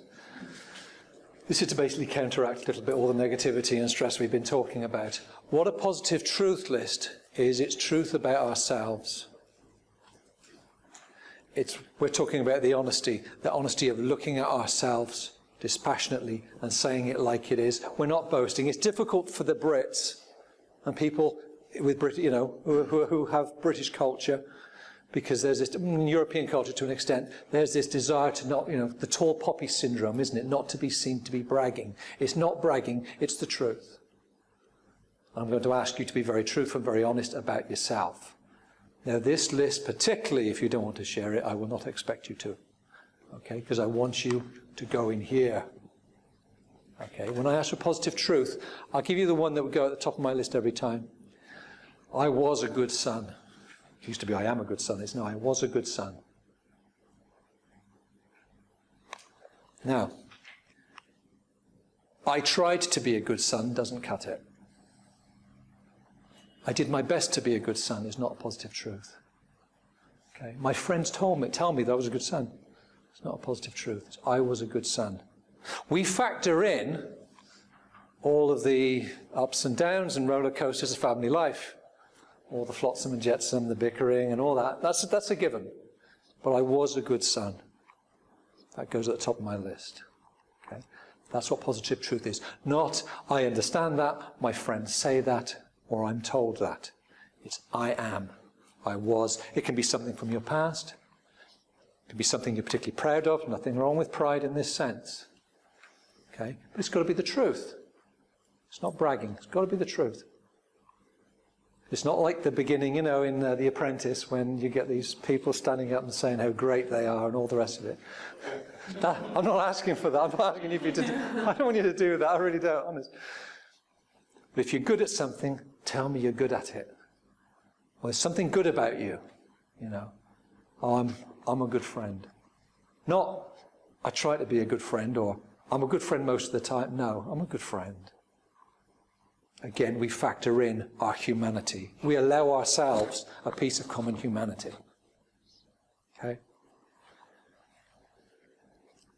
This is to basically counteract a little bit all the negativity and stress we've been talking about. What a positive truth list is, it's truth about ourselves. We're talking about the honesty of looking at ourselves dispassionately and saying it like it is. We're not boasting. It's difficult for the Brits and people with who have British culture, because there's this European culture to an extent. There's this desire to not, the tall poppy syndrome, isn't it? Not to be seen to be bragging. It's not bragging. It's the truth. I'm going to ask you to be very truthful and very honest about yourself. Now, this list, particularly if you don't want to share it, I will not expect you to. Okay? Because I want you to go in here. Okay? When I ask for positive truth, I'll give you the one that would go at the top of my list every time. I was a good son. It used to be I am a good son. It's no, I was a good son. Now, I tried to be a good son doesn't cut it. I did my best to be a good son is not a positive truth. Okay? My friends tell me that I was a good son. It's not a positive truth. It's I was a good son. We factor in all of the ups and downs and roller coasters of family life. All the flotsam and jetsam, the bickering and all that. That's a given. But I was a good son. That goes at the top of my list. Okay? That's what positive truth is. Not, I understand that, my friends say that, or I'm told that. It's I am. I was. It can be something from your past. It can be something you're particularly proud of. Nothing wrong with pride in this sense. Okay? But it's got to be the truth. It's not bragging. It's got to be the truth. It's not like the beginning, in The Apprentice, when you get these people standing up and saying how great they are and all the rest of it. I'm not asking for that. I'm not asking you to do. I don't want you to do that. I really don't, honest. But if you're good at something, tell me you're good at it. Well, there's something good about you, Oh, I'm a good friend. Not, I try to be a good friend, or I'm a good friend most of the time. No, I'm a good friend. Again, we factor in our humanity. We allow ourselves a piece of common humanity. Okay?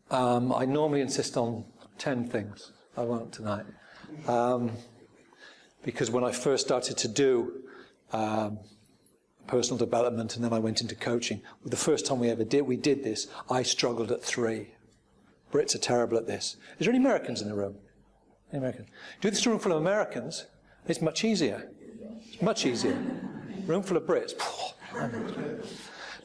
I normally insist on 10 things. I won't tonight. Because when I first started to do personal development and then I went into coaching, the first time we did this, I struggled at 3. Brits are terrible at this. Is there any Americans in the room? American. Do this to a room full of Americans, it's much easier. It's much easier. Room full of Brits.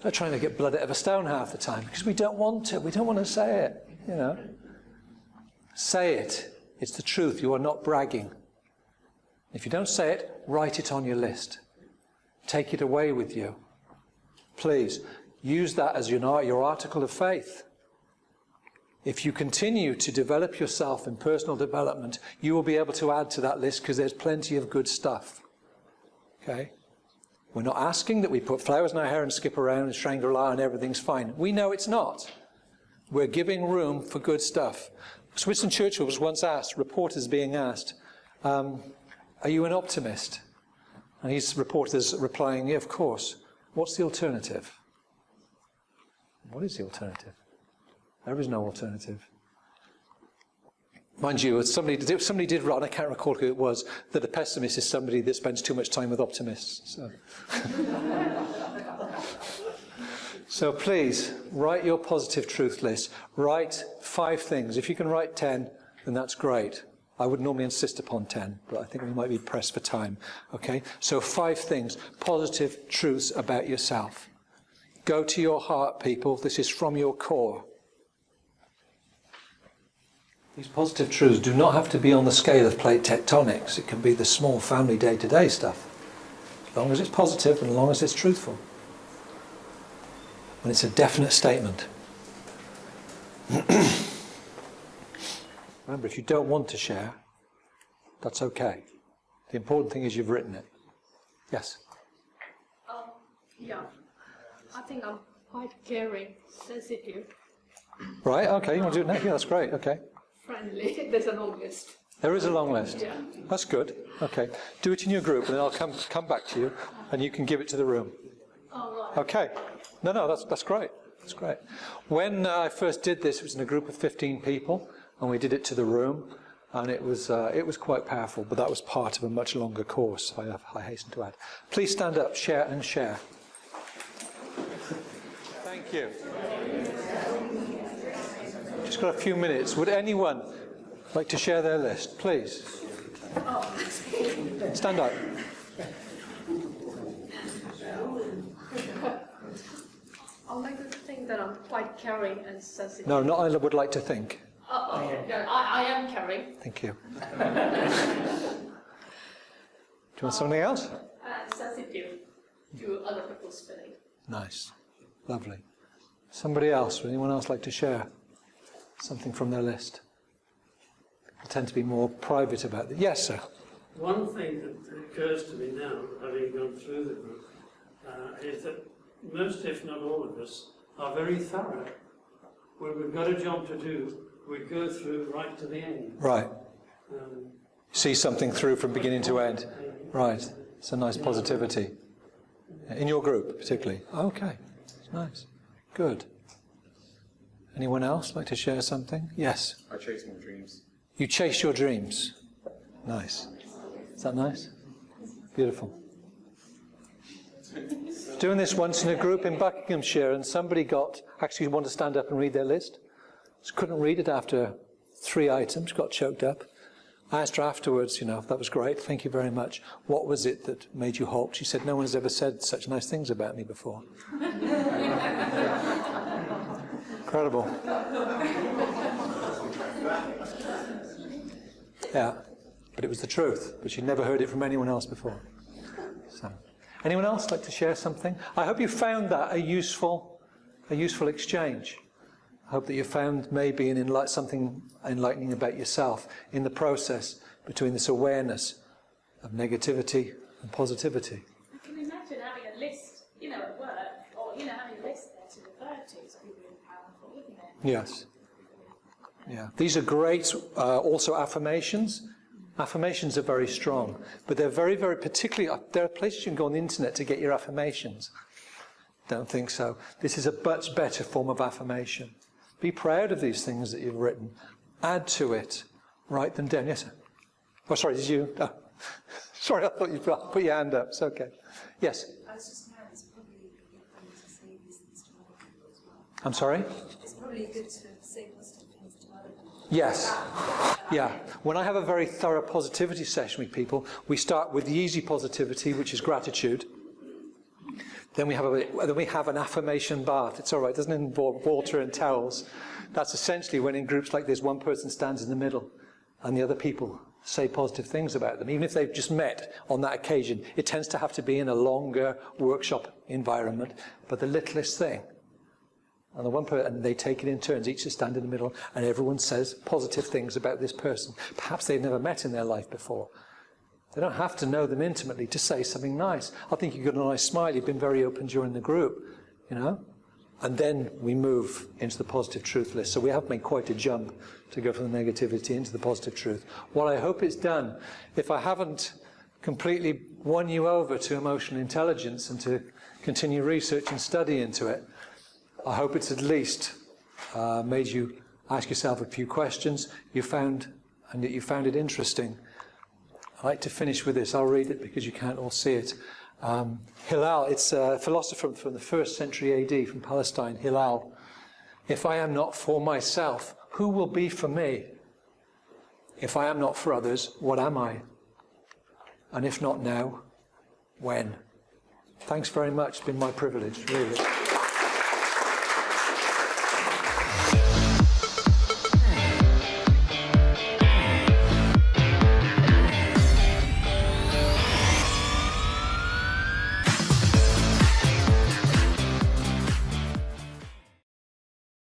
They're trying to get blood out of a stone half the time because we don't want to. We don't want to say it, Say it. It's the truth. You are not bragging. If you don't say it, write it on your list. Take it away with you. Please, use that as your article of faith. If you continue to develop yourself in personal development, you will be able to add to that list because there's plenty of good stuff. Okay? We're not asking that we put flowers in our hair and skip around and Shangri-La and everything's fine. We know it's not. We're giving room for good stuff. Winston Churchill was once asked, reporters being asked, are you an optimist? And his reporters replying, yeah, of course. What's the alternative? What is the alternative? There is no alternative. Mind you, somebody did write, and I can't recall who it was, that a pessimist is somebody that spends too much time with optimists. So please, write your positive truth list. Write 5 things. If you can write 10, then that's great. I would normally insist upon 10, but I think we might be pressed for time. Okay? So 5 things, positive truths about yourself. Go to your heart, people. This is from your core. These positive truths do not have to be on the scale of plate tectonics. It can be the small family day-to-day stuff. As long as it's positive and as long as it's truthful. When it's a definite statement. Remember, if you don't want to share, that's okay. The important thing is you've written it. Yes? Yeah. I think I'm quite caring, sensitive, Right, okay, you want to do it now? Yeah, that's great, okay. friendly. There's a long list. There is a long list. Yeah. That's good. Okay. Do it in your group and then I'll come back to you and you can give it to the room. Oh, right. Okay. No, that's great. That's great. When I first did this, it was in a group of 15 people and we did it to the room and it was quite powerful, but that was part of a much longer course, I hasten to add. Please stand up, share and share. Thank you. Just got a few minutes. Would anyone like to share their list, please? Stand up. I like to think that I'm quite caring and sensitive. No, not I would like to think. Yeah, I am caring Thank you. Do you want something else? and sensitive to other people's feelings. Nice. Lovely. Somebody else? Would anyone else like to share something from their list? I tend to be more private about it. Yes, sir. One thing that occurs to me now, having gone through the group, is that most, if not all of us, are very thorough. When we've got a job to do, we go through right to the end. Right. See something through from beginning to end. Right. It's a nice positivity. In your group, particularly. Okay. Nice. Good. Anyone else like to share something? Yes. I chase my dreams. You chase your dreams. Nice. Is that nice? Beautiful. Doing this once in a group in Buckinghamshire, and somebody actually wanted to stand up and read their list. Just couldn't read it after 3 items, got choked up. I asked her afterwards, that was great, thank you very much. What was it that made you halt? She said, no one's ever said such nice things about me before. Incredible. Yeah, but it was the truth. But she'd never heard it from anyone else before. So, anyone else like to share something? I hope you found that a useful exchange. I hope that you found maybe something enlightening about yourself in the process between this awareness of negativity and positivity. I can imagine having a list, at work, or, having a list there to refer to. It's really powerful, isn't it? Yes. Yeah. These are great, also affirmations. Affirmations are very strong, but they're very, very particularly, there are places you can go on the internet to get your affirmations. Don't think so. This is a much better form of affirmation. Be proud of these things that you've written. Add to it. Write them down. Yes, sir. Oh, sorry, did you? Oh. Sorry, I thought you put your hand up. It's okay. Yes? I was just saying it's probably good to say these things to other people as well. I'm sorry? It's probably good to say positive things to other people. Yes. Yeah. When I have a very thorough positivity session with people, we start with the easy positivity, which is gratitude. Then we have an affirmation bath. It's all right. It doesn't involve water and towels. That's essentially when in groups like this, one person stands in the middle and the other people say positive things about them. Even if they've just met on that occasion, it tends to have to be in a longer workshop environment. But the littlest thing, and and they take it in turns, each to stand in the middle, and everyone says positive things about this person. Perhaps they've never met in their life before. They don't have to know them intimately to say something nice. I think you've got a nice smile. You've been very open during the group, you know. And then we move into the positive truth list. So we have made quite a jump to go from the negativity into the positive truth. What I hope it's done, if I haven't completely won you over to emotional intelligence and to continue research and study into it, I hope it's at least made you ask yourself a few questions and that you found it interesting. I'd like to finish with this. I'll read it because you can't all see it. Hillel, it's a philosopher from the 1st century AD from Palestine, Hillel. If I am not for myself, who will be for me? If I am not for others, what am I? And if not now, when? Thanks very much. It's been my privilege, really.